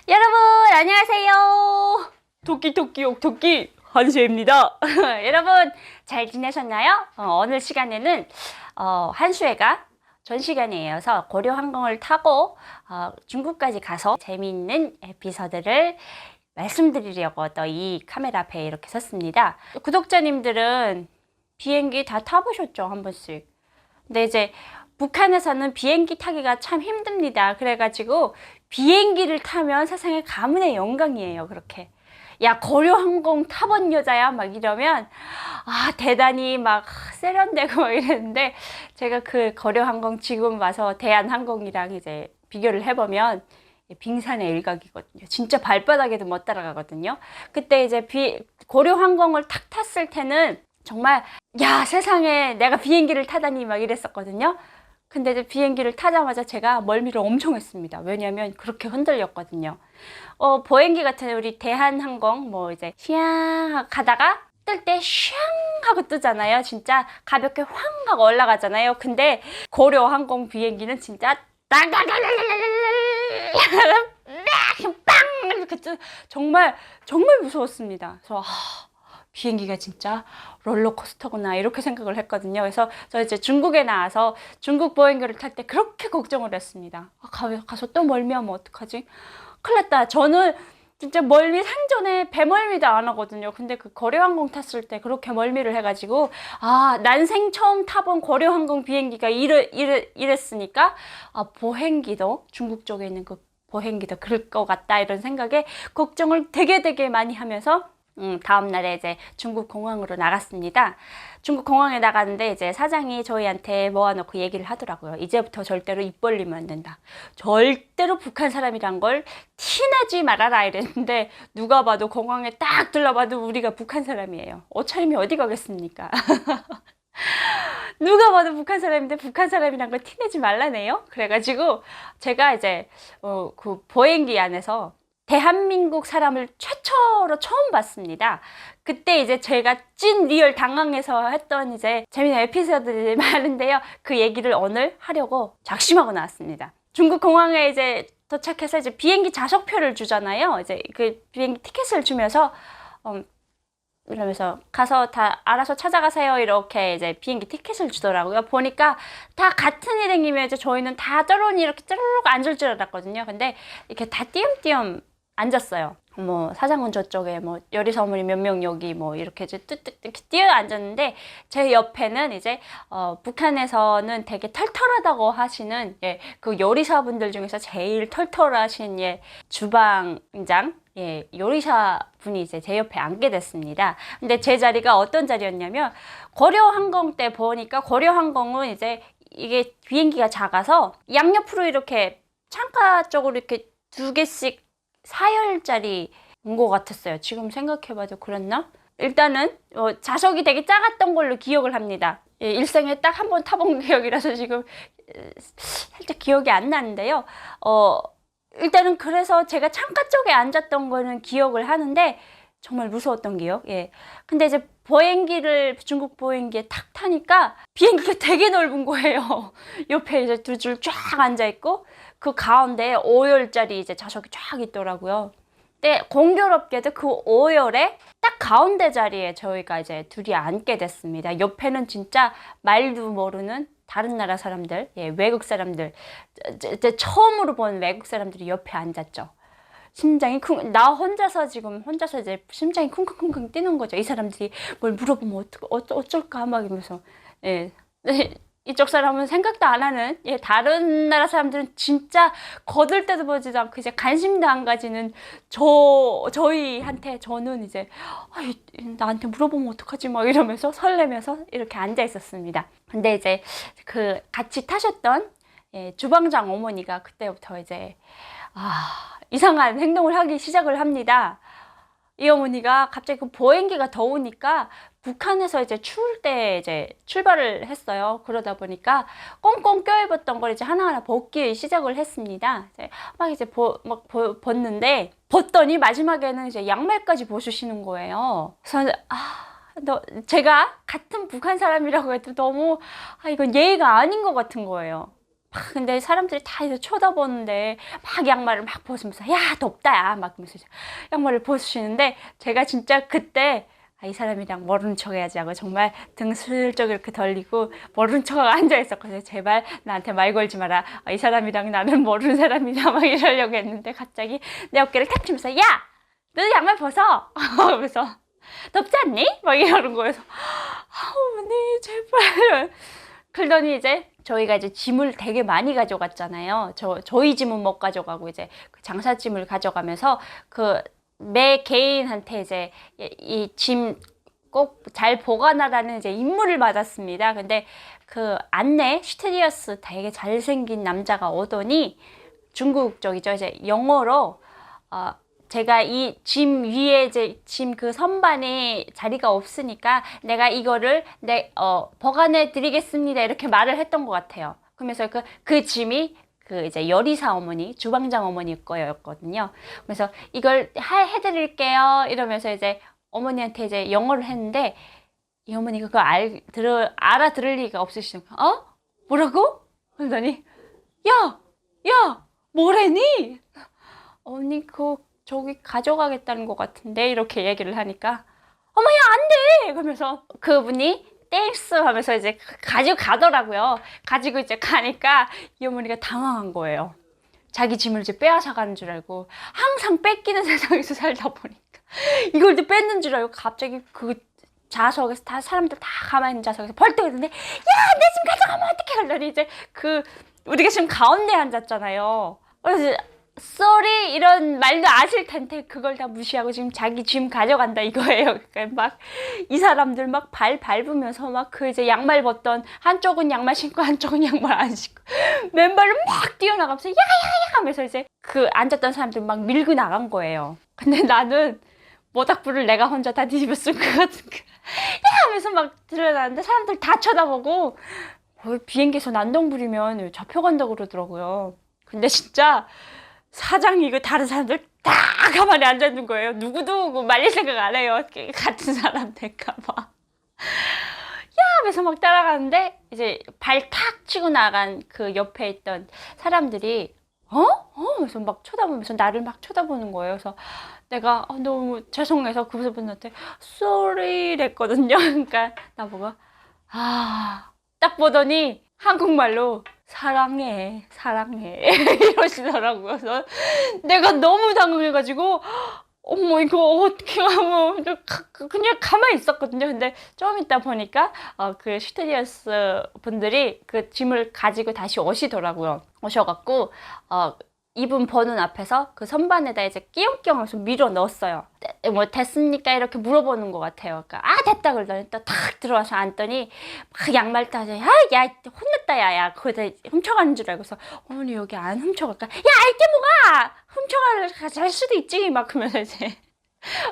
여러분 안녕하세요. 토끼토끼 옥토끼 한수혜입니다. 여러분 잘 지내셨나요? 오늘 시간에는 한수혜가 전시관에 이어서 고려항공을 타고 중국까지 가서 재미있는 에피소드를 말씀드리려고 또 이 카메라 앞에 이렇게 섰습니다. 구독자님들은 비행기 다 타보셨죠? 한 번씩. 근데 이제 북한에서는 비행기 타기가 참 힘듭니다. 그래가지고 비행기를 타면 세상에 가문의 영광이에요. 그렇게 야 고려항공 타본 여자야 막 이러면 대단히 막 세련되고 막 이랬는데, 제가 그 고려항공 지금 와서 대한항공이랑 이제 비교를 해보면 빙산의 일각이거든요. 진짜 발바닥에도 못 따라가거든요. 그때 이제 고려항공을 탁 탔을 때는 정말 야 세상에 내가 비행기를 타다니 막 이랬었거든요. 근데 이제 비행기를 타자마자 제가 멀미를 엄청 했습니다. 왜냐면 그렇게 흔들렸거든요. 보행기 같은 우리 대한항공 뭐 이제 휘양 가다가 뜰 때 슝 하고 뜨잖아요. 진짜 가볍게 황 하고 올라가잖아요. 근데 고려항공 비행기는 진짜 빵 이렇게 정말 무서웠습니다. 그래서 비행기가 진짜 롤러코스터구나 이렇게 생각을 했거든요. 그래서 저 이제 중국에 나와서 중국 보행기를 탈 때 그렇게 걱정을 했습니다. 가서 또 멀미하면 어떡하지? 큰일 났다. 저는 진짜 멀미 생전에 배멀미도 안 하거든요. 근데 그 고려항공 탔을 때 그렇게 멀미를 해가지고 난생 처음 타본 고려항공 비행기가 이랬으니까 보행기도 중국 쪽에 있는 그 보행기도 그럴 것 같다 이런 생각에 걱정을 되게 많이 하면서 다음날에 이제 중국 공항으로 나갔습니다. 중국 공항에 나갔는데 이제 사장이 저희한테 모아놓고 얘기를 하더라고요. 이제부터 절대로 입 벌리면 안 된다. 절대로 북한 사람이란 걸 티내지 말아라 이랬는데, 누가 봐도 공항에 딱 들러봐도 우리가 북한 사람이에요. 옷차림이 어디 가겠습니까? 누가 봐도 북한 사람인데 북한 사람이란 걸 티내지 말라네요. 그래가지고 제가 이제 그 보행기 안에서 대한민국 사람을 최초로 처음 봤습니다. 그때 이제 제가 찐 리얼 당황해서 했던 이제 재미있는 에피소드들이 많은데요. 그 얘기를 오늘 하려고 작심하고 나왔습니다. 중국 공항에 이제 도착해서 이제 비행기 좌석표를 주잖아요. 이제 그 비행기 티켓을 주면서 이러면서 가서 다 알아서 찾아가세요 이렇게 이제 비행기 티켓을 주더라고요. 보니까 다 같은 일행이면 이제 저희는 다 쩌르니 이렇게 쩌르륵 앉을 줄 알았거든요. 근데 이렇게 다 띄엄띄엄 앉았어요. 뭐 사장은 저쪽에 뭐 요리사원이 몇 명 여기 뭐 이렇게 이제 뚝뚝뚝 뛰어 앉았는데, 제 옆에는 이제 북한에서는 되게 털털하다고 하시는 그 요리사분들 중에서 제일 털털하신 주방장 요리사 분이 이제 제 옆에 앉게 됐습니다. 근데 제 자리가 어떤 자리였냐면, 고려항공 때 보니까 고려항공은 이제 이게 비행기가 작아서 양옆으로 이렇게 창가 쪽으로 이렇게 두 개씩 4열짜리 온 것 같았어요. 지금 생각해봐도 그랬나? 일단은 좌석이 되게 작았던 걸로 기억을 합니다. 일생에 딱 한 번 타본 기억이라서 지금 살짝 기억이 안 나는데요. 일단은 그래서 제가 창가 쪽에 앉았던 거는 기억을 하는데 정말 무서웠던 기억. 근데 이제 중국 보행기에 탁 타니까 비행기가 되게 넓은 거예요. 옆에 이제 두 줄 쫙 앉아 있고 그 가운데에 5열짜리 이제 좌석이 쫙 있더라고요. 근데 공교롭게도 그 5열에 딱 가운데 자리에 저희가 이제 둘이 앉게 됐습니다. 옆에는 진짜 말도 모르는 다른 나라 사람들, 외국 사람들, 처음으로 본 외국 사람들이 옆에 앉았죠. 나 혼자서 이제 심장이 쿵쿵쿵쿵 뛰는 거죠. 이 사람들이 뭘 물어보면 어쩔까 막 이러면서. 이쪽 사람은 생각도 안 하는, 다른 나라 사람들은 진짜 거들 때도 보지도 않고 이제 관심도 안 가지는 저희한테, 저는 이제 나한테 물어보면 어떡하지 막 이러면서 설레면서 이렇게 앉아 있었습니다. 근데 이제 그 같이 타셨던 주방장 어머니가 그때부터 이제 이상한 행동을 하기 시작을 합니다. 이 어머니가 갑자기 그 보행기가 더우니까 북한에서 이제 추울 때 이제 출발을 했어요. 그러다 보니까 꽁꽁 껴입었던 걸 이제 하나하나 벗기 시작을 했습니다. 이제 벗는데, 벗더니 마지막에는 이제 양말까지 벗으시는 거예요. 그래서 제가 같은 북한 사람이라고 해도 너무 이건 예의가 아닌 것 같은 거예요. 근데 사람들이 다 이제 쳐다보는데 막 양말을 막 벗으면서 야 덥다 야 막 그러면서 양말을 벗으시는데 제가 진짜 그때 이 사람이랑 모르는 척 해야지 하고 정말 등 슬쩍 이렇게 돌리고 모르는 척 앉아 있었거든요. 제발 나한테 말 걸지 마라. 이 사람이랑 나는 모르는 사람이다 막 이러려고 했는데 갑자기 내 어깨를 탁 치면서 야! 너 양말 벗어! 그래서 덥지 않니? 막 이러는 거여서 어머니 제발. 그러더니 이제 저희가 이제 짐을 되게 많이 가져갔잖아요. 저희 짐은 못 가져가고 이제 그 장사짐을 가져가면서 그 매 개인한테 이제 이 짐 꼭 잘 보관하라는 이제 임무를 받았습니다. 근데 그 안내 슈테디어스 되게 잘생긴 남자가 오더니 중국 쪽이죠. 이제 영어로 제가 이 짐 위에 이제 짐 그 선반에 자리가 없으니까 내가 이거를 보관해 드리겠습니다. 이렇게 말을 했던 것 같아요. 그러면서 그 짐이 그 이제 요리사 어머니, 주방장 어머니 거였거든요. 그래서 이걸 해드릴게요. 이러면서 이제 어머니한테 이제 영어를 했는데 이 어머니가 그거 알아들을 리가 없으시는 거예요. 뭐라고? 그러더니 야, 뭐래니? 언니 저기 가져가겠다는 것 같은데 이렇게 얘기를 하니까 어머야 안 돼! 그러면서 그분이 땡스 하면서 이제 가지고 가더라고요. 가지고 이제 가니까 이 어머니가 당황한 거예요. 자기 짐을 이제 빼앗아 가는 줄 알고 항상 뺏기는 세상에서 살다 보니까 이걸 또 뺏는 줄 알고 갑자기 그 좌석에서 다 사람들 다 가만히 있는 좌석에서 벌떡 했는데 야! 내 짐 가져가면 어떡해! 그러더니 이제 우리가 지금 가운데 앉았잖아요. 그래서 쏘리 이런 말도 아실 텐데 그걸 다 무시하고 지금 자기 짐 가져간다 이거예요. 그러니까 막 이 사람들 막 발 밟으면서 막 그 이제 양말 벗던 한쪽은 양말 신고 한쪽은 양말 안 신고 맨발로 막 뛰어나가면서 야야야 하면서 이제 그 앉았던 사람들 막 밀고 나간 거예요. 근데 나는 모닥불을 내가 혼자 다 뒤집어 쓴 것 같은 야 하면서 막 들어가는데 사람들 다 쳐다보고 비행기에서 난동 부리면 잡혀간다고 그러더라고요. 근데 진짜 사장이 이거 다른 사람들 다 가만히 앉아있는 거예요. 누구도 말릴 생각 안 해요. 같은 사람 될까봐. 야! 하면서 막 따라가는데 이제 발 탁 치고 나간 그 옆에 있던 사람들이 하면서 막 쳐다보면서 나를 막 쳐다보는 거예요. 그래서 내가 너무 죄송해서 그분한테 sorry 랬거든요. 그러니까 나보고 딱 보더니 한국말로 사랑해 이러시더라고요. 그래서 내가 너무 당황해가지고 어머 이거 어떻게 하면 그냥 가만히 있었거든요. 근데 좀 있다 보니까 그 슈테디어스 분들이 그 짐을 가지고 다시 오셔갖고 이분 버는 앞에서 그 선반에다 이제 끼용끼용 해서 밀어 넣었어요. 뭐 됐습니까? 이렇게 물어보는 것 같아요. 그러니까 됐다 그러더니 또 탁 들어와서 앉더니 막 양말 따서 야 혼냈다 야야 그거 훔쳐가는 줄 알고서 어머니 여기 안 훔쳐갈까? 야 알게 뭐가 훔쳐갈 수도 있지 막 그러면서 이제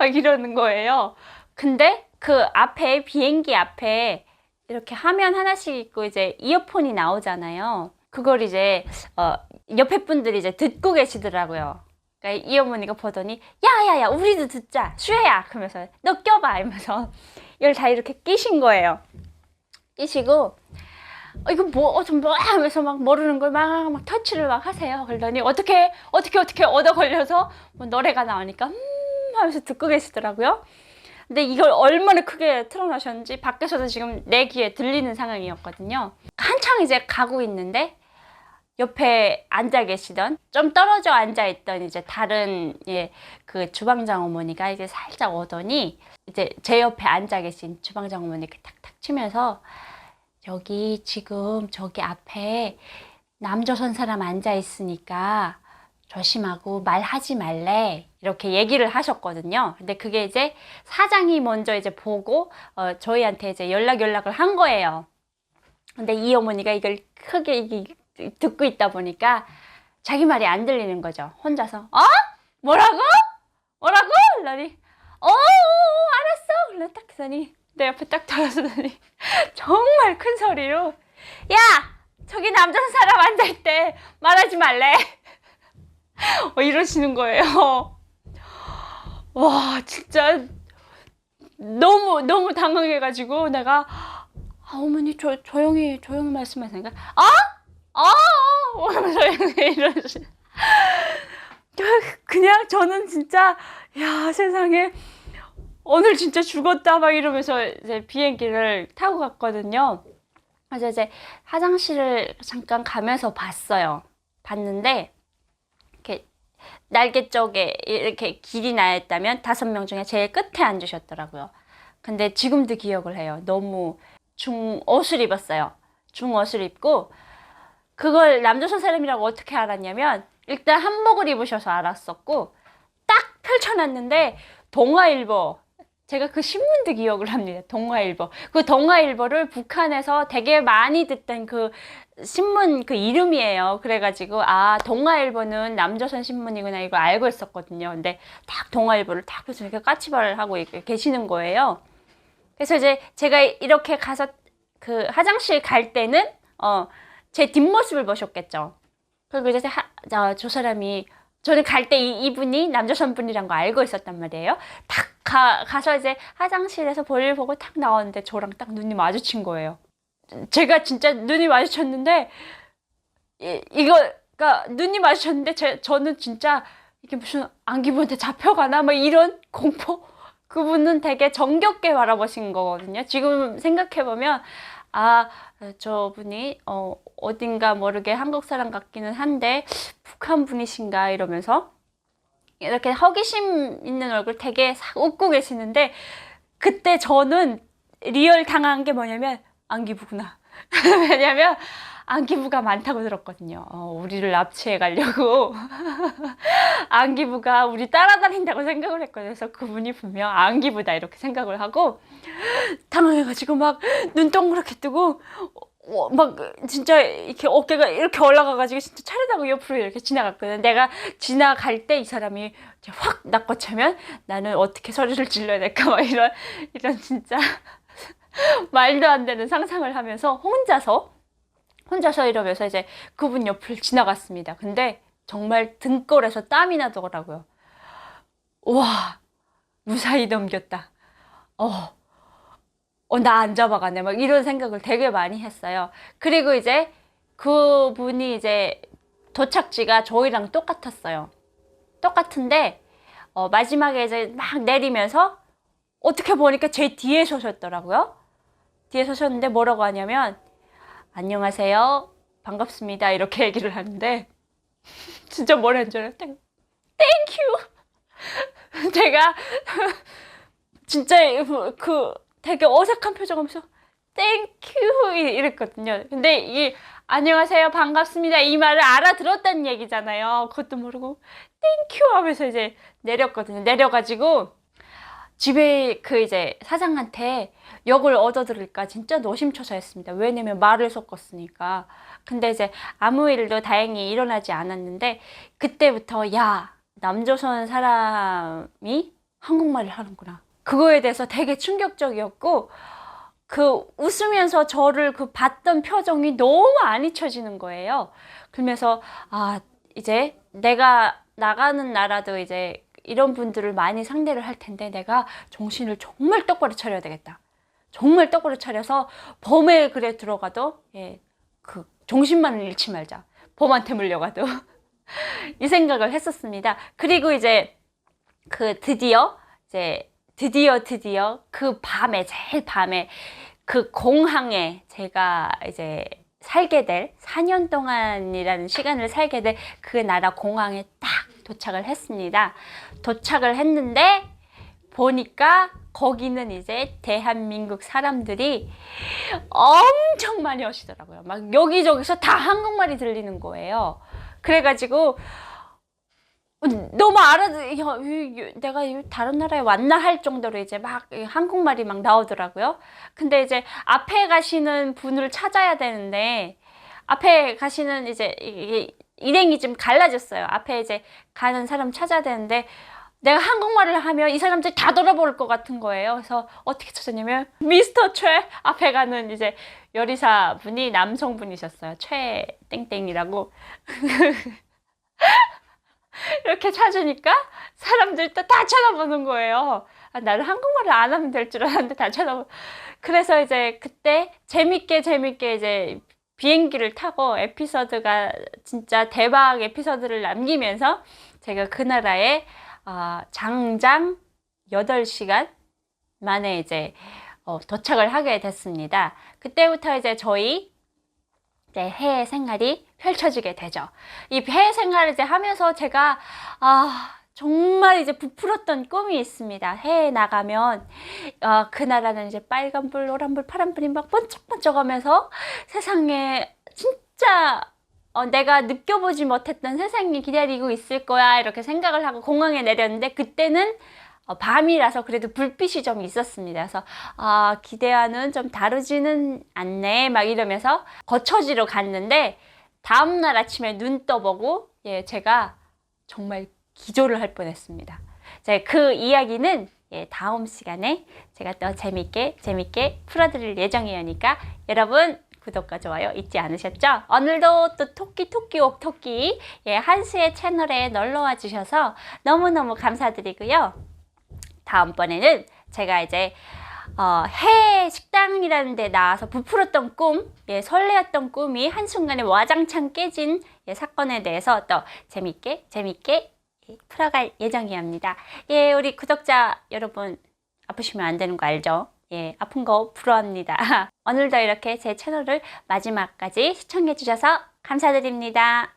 막 이러는 거예요. 근데 그 앞에 비행기 앞에 이렇게 화면 하나씩 있고 이제 이어폰이 나오잖아요. 그걸 이제 옆에 분들이 이제 듣고 계시더라고요. 그러니까 이 어머니가 보더니 야야야 우리도 듣자 수혜야 그러면서 너 껴봐 이러면서 이걸 다 이렇게 끼신 거예요. 끼시고 이거 뭐 하면서 막 모르는 걸 막 터치를 막 하세요. 그러더니 어떻게 얻어 걸려서 뭐 노래가 나오니까 하면서 듣고 계시더라고요. 근데 이걸 얼마나 크게 틀어놓으셨는지 밖에서도 지금 내 귀에 들리는 상황이었거든요. 한창 이제 가고 있는데 옆에 앉아 계시던 좀 떨어져 앉아 있던 이제 다른 그 주방장 어머니가 이제 살짝 오더니 이제 제 옆에 앉아 계신 주방장 어머니가 탁탁 치면서 여기 지금 저기 앞에 남조선 사람 앉아 있으니까 조심하고 말하지 말래 이렇게 얘기를 하셨거든요. 근데 그게 이제 사장이 먼저 이제 보고 저희한테 이제 연락을 한 거예요. 근데 이 어머니가 이걸 크게 듣고 있다 보니까 자기 말이 안 들리는 거죠. 혼자서 뭐라고? 그러더니 알았어. 그래 딱 그러더니 내 옆에 딱 들어서더니 정말 큰 소리로 야 저기 남자 사람 앉아있대 말하지 말래 이러시는 거예요. 와 진짜 너무 당황해가지고 내가 어머니 조용히 말씀하시니까 이런 그냥 저는 진짜 야 세상에 오늘 진짜 죽었다 막 이러면서 이제 비행기를 타고 갔거든요. 그래서 이제 화장실을 잠깐 가면서 봤는데 이렇게 날개 쪽에 이렇게 길이 나 있다면 5명 중에 제일 끝에 앉으셨더라고요. 근데 지금도 기억을 해요. 너무 중옷을 입었어요. 중옷을 입고 그걸 남조선 사람이라고 어떻게 알았냐면 일단 한복을 입으셔서 알았었고 딱 펼쳐놨는데 동아일보 제가 그 신문도 기억을 합니다. 동아일보. 그 동아일보를 북한에서 되게 많이 듣던 그 신문 그 이름이에요. 그래가지고 아 동아일보는 남조선 신문이구나 이거 알고 있었거든요. 근데 딱 동아일보를 딱 펴서 이렇게 까치발을 하고 계시는 거예요. 그래서 이제 제가 이렇게 가서 그 화장실 갈 때는 제 뒷모습을 보셨겠죠. 그리고 이제 저 사람이 저는 갈 때 이분이 남조선 분이란 거 알고 있었단 말이에요. 딱 가서 이제 화장실에서 볼일 보고 딱 나왔는데 저랑 딱 눈이 마주친 거예요. 제가 진짜 눈이 마주쳤는데 이거가 눈이 마주쳤는데 저는 진짜 이게 무슨 안기부한테 잡혀가나 막 이런 공포. 그분은 되게 정겹게 바라보신 거거든요. 지금 생각해보면 아 저분이 어딘가 모르게 한국 사람 같기는 한데 북한 분이신가 이러면서 이렇게 허기심 있는 얼굴 되게 싹 웃고 계시는데 그때 저는 리얼 당한 게 뭐냐면 안기부구나. 왜냐면 안기부가 많다고 들었거든요. 우리를 납치해 가려고 안기부가 우리 따라다닌다고 생각을 했거든요. 그래서 그분이 분명 안기부다 이렇게 생각을 하고 당황해가지고 막 눈 동그랗게 뜨고 막 진짜 이렇게 어깨가 이렇게 올라가가지고 진짜 차례다고 옆으로 이렇게 지나갔거든. 내가 지나갈 때 이 사람이 확 낚아채면 나는 어떻게 소리를 질러야 될까 막 이런 진짜 말도 안 되는 상상을 하면서 혼자서 이러면서 이제 그분 옆을 지나갔습니다. 근데 정말 등골에서 땀이 나더라고요. 와 무사히 넘겼다. 나 안 잡아가네. 막 이런 생각을 되게 많이 했어요. 그리고 이제 그분이 이제 도착지가 저희랑 똑같았어요. 똑같은데, 마지막에 이제 막 내리면서 어떻게 보니까 제 뒤에 서셨더라고요. 뒤에 서셨는데 뭐라고 하냐면, 안녕하세요. 반갑습니다. 이렇게 얘기를 하는데, 진짜 뭐라는 줄 알아요? 땡큐. 제가 진짜 되게 어색한 표정 하면서 땡큐 이랬거든요. 근데 이 안녕하세요 반갑습니다 이 말을 알아들었다는 얘기잖아요. 그것도 모르고 땡큐 하면서 이제 내렸거든요. 내려가지고 집에 이제 사장한테 욕을 얻어들을까 진짜 노심초사했습니다. 왜냐면 말을 섞었으니까. 근데 이제 아무 일도 다행히 일어나지 않았는데 그때부터 야 남조선 사람이 한국말을 하는구나. 그거에 대해서 되게 충격적이었고 웃으면서 저를 봤던 표정이 너무 안 잊혀지는 거예요. 그러면서 이제 내가 나가는 나라도 이제 이런 분들을 많이 상대를 할 텐데 내가 정신을 정말 똑바로 차려야 되겠다. 정말 똑바로 차려서 범에 그래 들어가도 정신만 잃지 말자. 범한테 물려가도 이 생각을 했었습니다. 그리고 이제 드디어 그 밤에 제일 밤에 그 공항에 제가 이제 살게 될 4년 동안이라는 시간을 살게 될 그 나라 공항에 딱 도착을 했습니다. 도착을 했는데 보니까 거기는 이제 대한민국 사람들이 엄청 많이 오시더라고요. 막 여기저기서 다 한국말이 들리는 거예요. 그래가지고 너무 내가 다른 나라에 왔나 할 정도로 이제 막 한국말이 막 나오더라고요. 근데 이제 앞에 가시는 분을 찾아야 되는데 앞에 가시는 이제 일행이 좀 갈라졌어요. 앞에 이제 가는 사람 찾아야 되는데 내가 한국말을 하면 이 사람들이 다 돌아볼 것 같은 거예요. 그래서 어떻게 찾았냐면 미스터 최 앞에 가는 이제 요리사 분이 남성분이셨어요. 최 땡땡이라고. 이렇게 찾으니까 사람들 또 다 쳐다보는 거예요. 나는 한국말을 안 하면 될 줄 알았는데 다 쳐다보고. 그래서 이제 그때 재밌게 이제 비행기를 타고 에피소드가 진짜 대박 에피소드를 남기면서 제가 그 나라에 장장 8시간 만에 이제 도착을 하게 됐습니다. 그때부터 이제 저희 해외 생활이 펼쳐지게 되죠. 이 해외 생활을 이제 하면서 제가 정말 이제 부풀었던 꿈이 있습니다. 해외에 나가면 그 나라는 이제 빨간불, 노란불, 파란불이 막 번쩍번쩍하면서 세상에 진짜 내가 느껴보지 못했던 세상이 기다리고 있을 거야 이렇게 생각을 하고 공항에 내렸는데 그때는 밤이라서 그래도 불빛이 좀 있었습니다. 그래서 기대와는 좀 다르지는 않네 막 이러면서 거처지로 갔는데 다음날 아침에 눈 떠보고 제가 정말 기절을 할 뻔했습니다. 그 이야기는 다음 시간에 제가 또 재밌게 풀어드릴 예정이니까 여러분 구독과 좋아요 잊지 않으셨죠? 오늘도 또 토끼 옥토끼 한스의 채널에 놀러와 주셔서 너무너무 감사드리고요. 다음번에는 제가 이제 해외 식당이라는 데 나와서 부풀었던 꿈, 설레었던 꿈이 한순간에 와장창 깨진 사건에 대해서 또 재밌게 풀어갈 예정이옵니다. 우리 구독자 여러분 아프시면 안 되는 거 알죠? 아픈 거 부러워합니다. 오늘도 이렇게 제 채널을 마지막까지 시청해 주셔서 감사드립니다.